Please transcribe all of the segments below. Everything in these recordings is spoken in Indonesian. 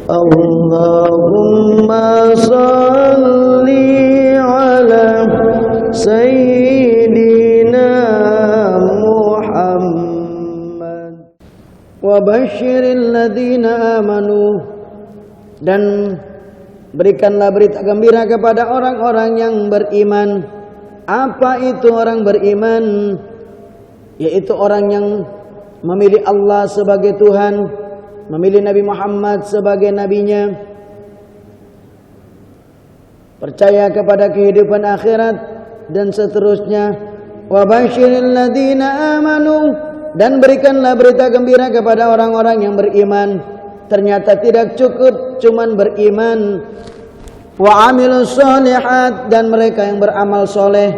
Allahumma salli ala Sayyidina Muhammad wa basyiril ladzina amanu, dan berikanlah berita gembira kepada orang-orang yang beriman. Apa itu orang beriman? Yaitu orang yang memilih Allah sebagai Tuhan, memilih Nabi Muhammad sebagai nabinya, percaya kepada kehidupan akhirat dan seterusnya. Wa basyiril ladzina amanu, dan berikanlah berita gembira kepada orang-orang yang beriman. Ternyata tidak cukup cuman beriman. Wa amilus sholihat, dan mereka yang beramal soleh.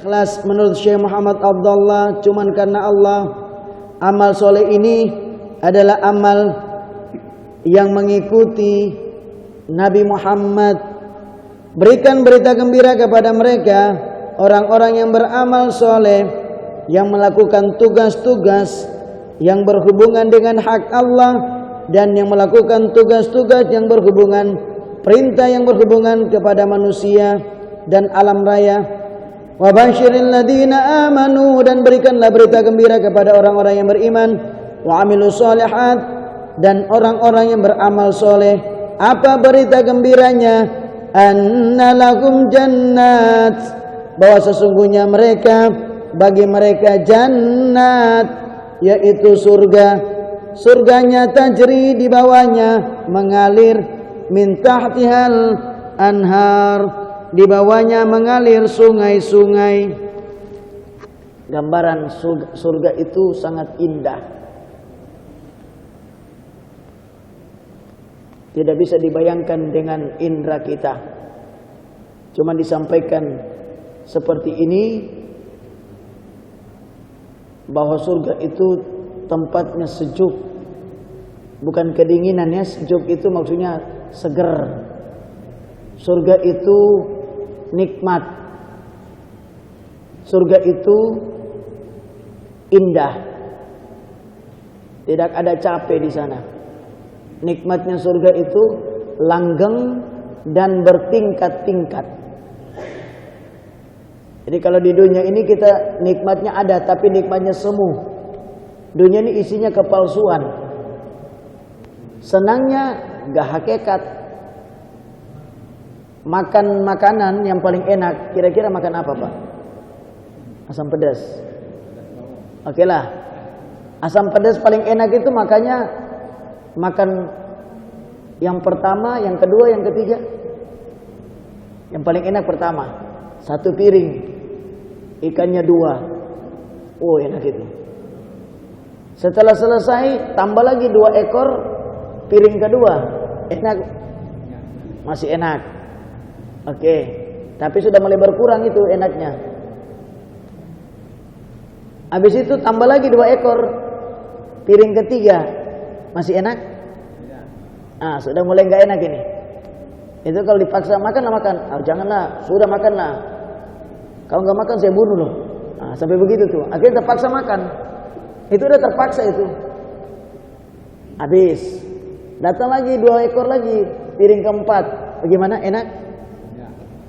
Ikhlas menurut Syekh Muhammad Abdullah cuman karena Allah. Amal soleh ini adalah amal yang mengikuti Nabi Muhammad. Berikan berita gembira kepada mereka, orang-orang yang beramal soleh, yang melakukan tugas-tugas yang berhubungan dengan hak Allah, dan yang melakukan tugas-tugas yang berhubungan, perintah yang berhubungan kepada manusia dan alam raya. Wa basyiril ladzina amanu, dan berikanlah berita gembira kepada orang-orang yang beriman. Wa amilus sholihat, dan orang-orang yang beramal soleh. Apa berita gembiranya? Anna lahum jannat, bahwa sesungguhnya mereka, bagi mereka jannat, yaitu surga. Surganya tajri, di bawahnya mengalir, min tahtihal anhar, di bawahnya mengalir sungai-sungai. Gambaran surga itu sangat indah, tidak bisa dibayangkan dengan indera kita. Cuma disampaikan seperti ini, bahwa surga itu tempatnya sejuk, bukan kedinginan ya. Sejuk itu maksudnya seger. Surga itu nikmat. Surga itu indah. Tidak ada capek di sana. Nikmatnya surga itu langgeng dan bertingkat-tingkat. Jadi kalau di dunia ini kita nikmatnya ada, tapi nikmatnya semu. Dunia ini isinya kepalsuan. Senangnya gak hakikat. Makan makanan yang paling enak, kira-kira makan apa Pak? Asam pedas. Oke lah. Asam pedas paling enak itu makanya makan yang pertama, yang kedua, yang ketiga. Yang paling enak pertama. 1 piring, ikannya 2. Oh enak itu. Setelah selesai tambah lagi 2 ekor, piring kedua. Enak? Masih enak. Oke, tapi sudah mulai berkurang itu enaknya. Habis itu tambah lagi 2 ekor, piring ketiga. Masih enak? Ah, sudah mulai nggak enak ini. Itu kalau dipaksa makan, janganlah, sudah makanlah. Kalau nggak makan saya bunuh loh. Nah, sampai begitu tuh. Akhirnya terpaksa makan. Itu udah terpaksa itu. Habis. Datang lagi 2 ekor lagi, piring keempat. Bagaimana? Enak?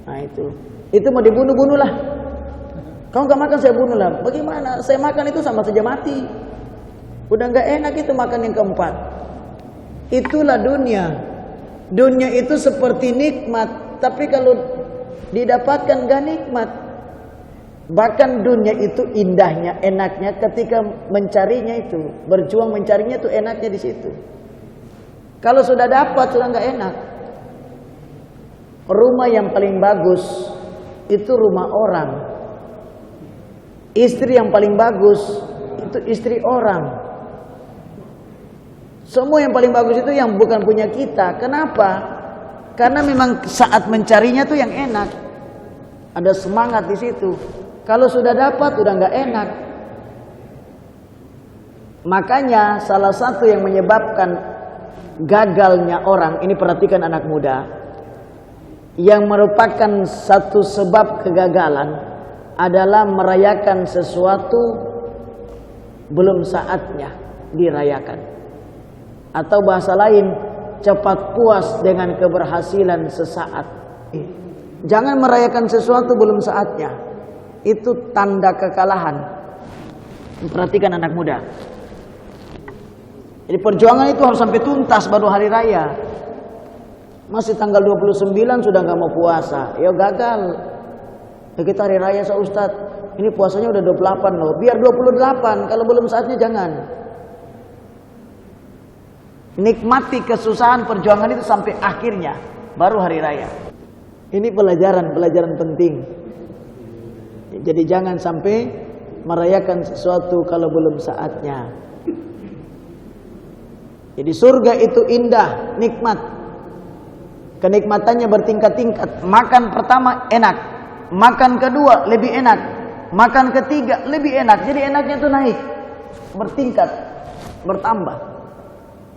Nah itu mau dibunuh-bunuh lah. Kalau nggak makan saya bunuh lah. Bagaimana? Saya makan itu sama saja mati. Udah nggak enak itu makan yang keempat. Itulah dunia. Dunia itu seperti nikmat, tapi kalau didapatkan nggak nikmat. Bahkan dunia itu indahnya, enaknya ketika mencarinya itu, berjuang mencarinya itu enaknya di situ. Kalau sudah dapat sudah nggak enak. Rumah yang paling bagus itu rumah orang. Istri yang paling bagus itu istri orang. Semua yang paling bagus itu yang bukan punya kita. Kenapa? Karena memang saat mencarinya tuh yang enak. Ada semangat di situ. Kalau sudah dapat udah nggak enak. Makanya salah satu yang menyebabkan gagalnya orang, ini perhatikan anak muda, yang merupakan satu sebab kegagalan adalah merayakan sesuatu belum saatnya dirayakan. Atau bahasa lain, cepat puas dengan keberhasilan sesaat. Jangan merayakan sesuatu belum saatnya. Itu tanda kekalahan. Perhatikan anak muda. Jadi perjuangan itu harus sampai tuntas baru hari raya. Masih tanggal 29 sudah nggak mau puasa, ya gagal. Ya kita hari raya Ustaz, ini puasanya udah 28 loh. Biar 28, kalau belum saatnya jangan. Nikmati kesusahan perjuangan itu sampai akhirnya, baru hari raya. Ini pelajaran penting. Jadi jangan sampai merayakan sesuatu kalau belum saatnya. Jadi surga itu indah, nikmat. Kenikmatannya bertingkat-tingkat. Makan pertama enak, makan kedua lebih enak, makan ketiga lebih enak. Jadi enaknya itu naik, bertingkat, bertambah.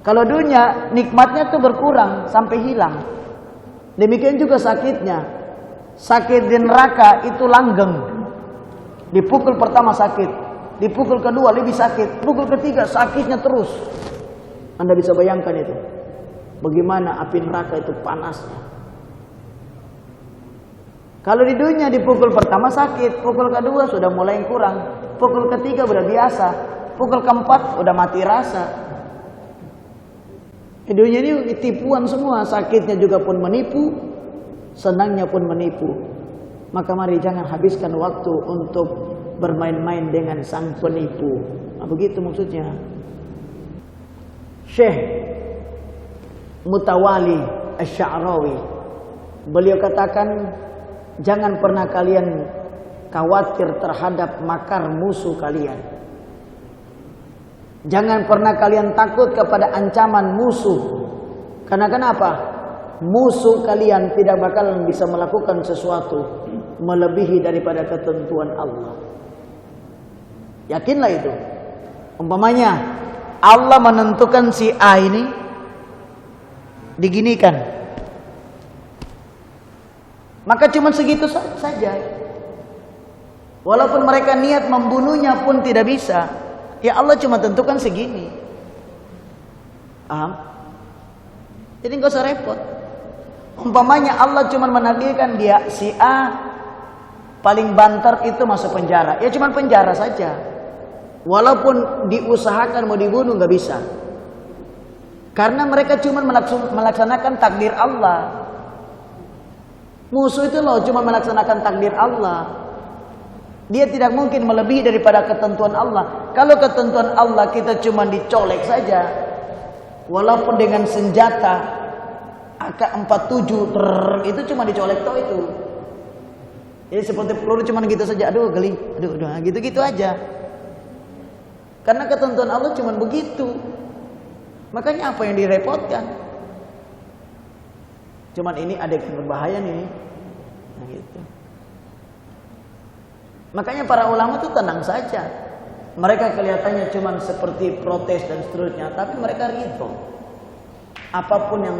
Kalau dunia nikmatnya itu berkurang sampai hilang. Demikian juga sakitnya. Sakit di neraka itu langgeng. Dipukul pertama sakit, dipukul kedua lebih sakit, pukul ketiga sakitnya terus. Anda bisa bayangkan itu. Bagaimana api neraka itu panasnya. Kalau di dunia dipukul pertama sakit, pukul kedua sudah mulai kurang, pukul ketiga udah biasa, pukul keempat udah mati rasa. Di dunia ini tipuan semua, sakitnya juga pun menipu, senangnya pun menipu. Maka mari jangan habiskan waktu untuk bermain-main dengan sang penipu. Nah, begitu maksudnya. Syekh Mutawali Asy-Sya'rawi, beliau katakan, jangan pernah kalian khawatir terhadap makar musuh kalian. Jangan pernah kalian takut kepada ancaman musuh. Karena kenapa? Musuh kalian tidak bakalan bisa melakukan sesuatu melebihi daripada ketentuan Allah. Yakinlah itu. Umpamanya Allah menentukan si A ini diginikan, maka cuma segitu saja. Walaupun mereka niat membunuhnya pun tidak bisa. Ya Allah cuma tentukan segini. Paham? Jadi nggak usah repot. Umpamanya Allah cuma menakdirkan dia si A paling banter itu masuk penjara. Ya cuma penjara saja. Walaupun diusahakan mau dibunuh nggak bisa. Karena mereka cuma melaksanakan takdir Allah. Musuh itu loh cuma melaksanakan takdir Allah. Dia tidak mungkin melebihi daripada ketentuan Allah. Kalau ketentuan Allah kita cuma dicolek saja, walaupun dengan senjata AK-47 itu cuma dicolek toh itu. Jadi seperti peluru cuma gitu saja. Aduh geli, aduh gitu-gitu aja. Karena ketentuan Allah cuma begitu. Makanya apa yang direpotkan? Cuman ini adegan berbahaya nih. Nah gitu. Makanya para ulama itu tenang saja. Mereka kelihatannya cuma seperti protes dan seterusnya, tapi mereka ridho. Apapun yang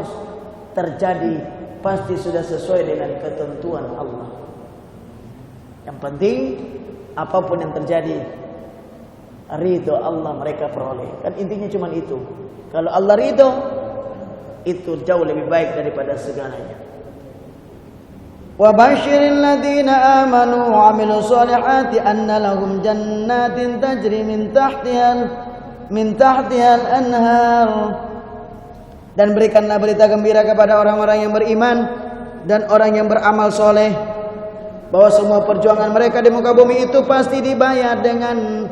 terjadi pasti sudah sesuai dengan ketentuan Allah. Yang penting apapun yang terjadi, ridho Allah mereka peroleh. Kan intinya cuma itu. Kalau Allah ridho, itu jauh lebih baik daripada segalanya. Wa basyiril ladzina amanu wa 'amilus solihati anna lahum jannatin tajri min tahtihal anhar. Dan berikanlah berita gembira kepada orang-orang yang beriman dan orang yang beramal soleh, bahwa semua perjuangan mereka di muka bumi itu pasti dibayar dengan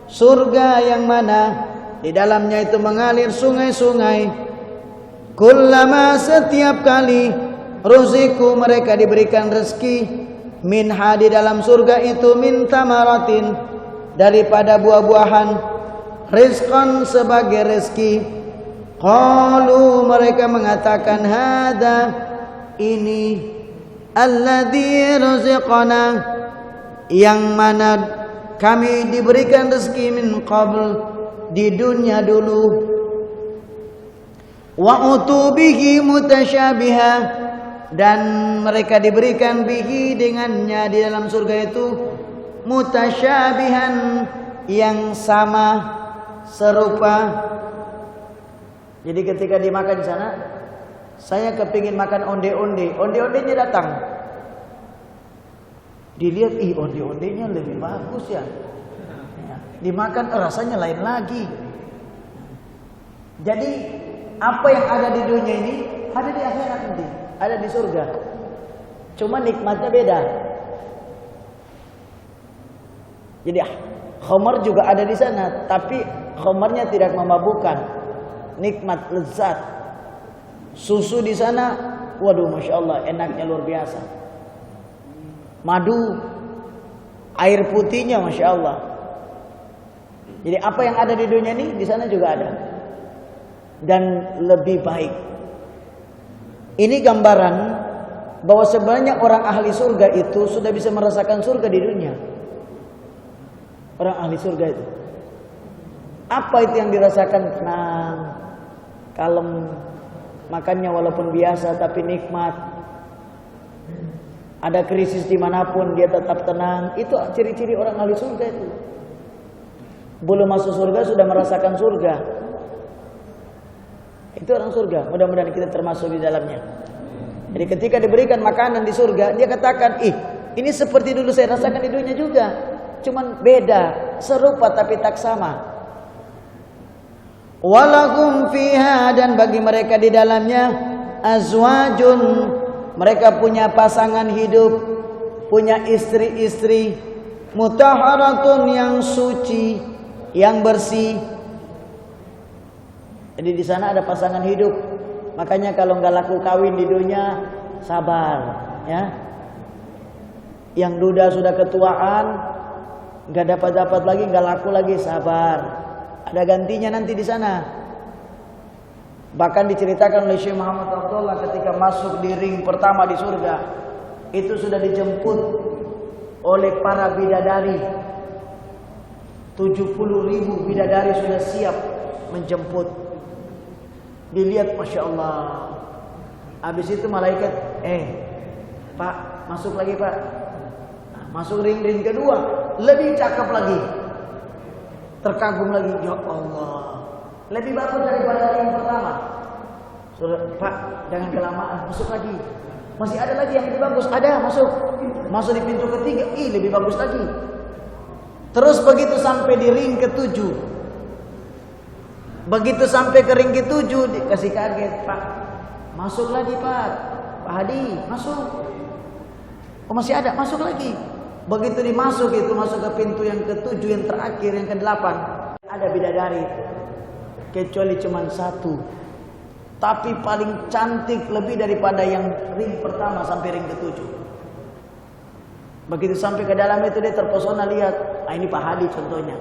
surga yang mana di dalamnya itu mengalir sungai-sungai. Kullama setiap kali ruziku mereka diberikan rezeki, minha di dalam surga itu min tamaratin daripada buah-buahan, rizqan sebagai rezeki. Qalu mereka mengatakan hada ini alladzi ruziqana yang mana kami diberikan rezeki min qabl di dunia dulu. Wa utubihi mutasyabiha dan mereka diberikan bihi dengannya di dalam surga itu mutasyabihan yang sama serupa. Jadi ketika dimakan di sana Saya kepingin makan onde-onde. Onde-ondenya datang. Dilihat, onde-ondenya lebih bagus ya. Dimakan rasanya lain lagi. Jadi apa yang ada di dunia ini ada di akhirat nanti, ada di surga. Cuma nikmatnya beda. Jadi khamar juga ada di sana, tapi khamarnya tidak memabukkan. Nikmat, lezat. Susu di sana, waduh, masya Allah, enaknya luar biasa. Madu, air putihnya, masya Allah. Jadi apa yang ada di dunia ini di sana juga ada, dan lebih baik. Ini gambaran bahwa sebenarnya orang ahli surga itu sudah bisa merasakan surga di dunia. Orang ahli surga itu, apa itu yang dirasakan? Tenang, kalem, makannya walaupun biasa tapi nikmat. Ada krisis dimanapun dia tetap tenang. Itu ciri-ciri orang ahli surga itu. Belum masuk surga sudah merasakan surga. Itu orang surga. Mudah-mudahan kita termasuk di dalamnya. Jadi ketika diberikan makanan di surga, dia katakan, ini seperti dulu saya rasakan di dunia juga. Cuman beda, serupa tapi tak sama. Walahum fiha, dan bagi mereka di dalamnya azwajun, mereka punya pasangan hidup, punya istri-istri, mutahharatun, yang suci, yang bersih. Jadi di sana ada pasangan hidup. Makanya kalau nggak laku kawin di dunia, sabar, ya. Yang duda sudah ketuaan, nggak dapat lagi, nggak laku lagi, sabar. Ada gantinya nanti di sana. Bahkan diceritakan oleh Syekh Muhammad Abdullah ketika masuk di ring pertama di surga, itu sudah dijemput oleh para bidadari. 70.000 bidadari sudah siap menjemput. Dilihat, masya Allah. Habis itu malaikat, Pak, masuk lagi Pak. Masuk ring kedua, lebih cakep lagi. Terkagum lagi, ya Allah, lebih bagus daripada ring pertama. Pak, jangan kelamaan, masuk lagi. Masih ada lagi yang lebih bagus, ada, masuk. Masuk di pintu ketiga, lebih bagus lagi. Terus begitu sampai di ring ke-7. Begitu sampai ke ring ke-7 dikasih kaget, Pak. Masuk lagi, Pak. Pak Hadi, masuk. Oh, masih ada, masuk lagi. Begitu dimasuk itu, masuk ke pintu yang ke-7, yang terakhir, yang ke-8. Ada bidadari. Kecuali cuma satu. Tapi paling cantik lebih daripada yang ring pertama sampai ring ke-7. Begitu sampai ke dalam itu dia terpesona lihat, ini Pak Hadi contohnya.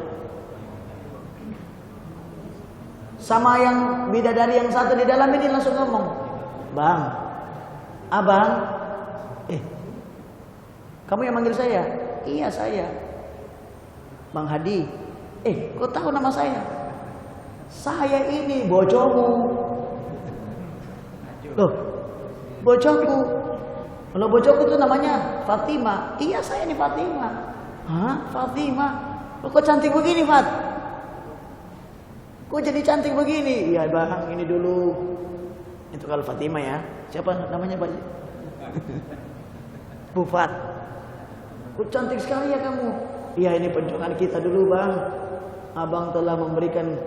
Sama yang bidadari yang satu di dalam ini langsung ngomong, Bang, Abang, kamu yang manggil saya? Iya saya. Bang Hadi, kau tahu nama saya? Saya ini bojomu. Loh, bojoku. Kalau bojoku tuh namanya Fatima. Iya saya ini Fatima. Hah? Fatima? Kok cantik begini, Fat? Kok jadi cantik begini? Iya Bang, ini dulu. Itu kalau Fatima ya. Siapa namanya Pak? Bu Fat. Kok cantik sekali ya kamu? Iya ini perjuangan kita dulu Bang. Abang telah memberikan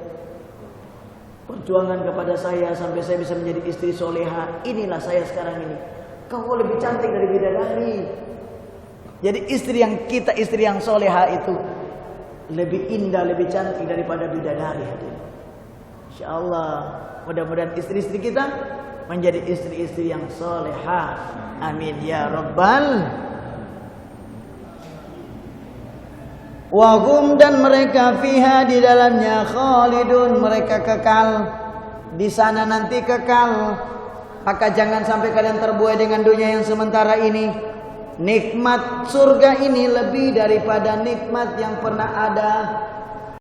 perjuangan kepada saya sampai saya bisa menjadi istri soleha. Inilah saya sekarang ini. Kau lebih cantik dari bidadari. Jadi istri yang soleha itu lebih indah, lebih cantik daripada bidadari. Insyaallah, mudah-mudahan istri-istri kita menjadi istri-istri yang soleha. Amin ya rabbal. Wahum, dan mereka fiha di dalamnya khalidun, mereka kekal di sana nanti kekal. Maka jangan sampai kalian terbuai dengan dunia yang sementara ini. Nikmat surga ini lebih daripada nikmat yang pernah ada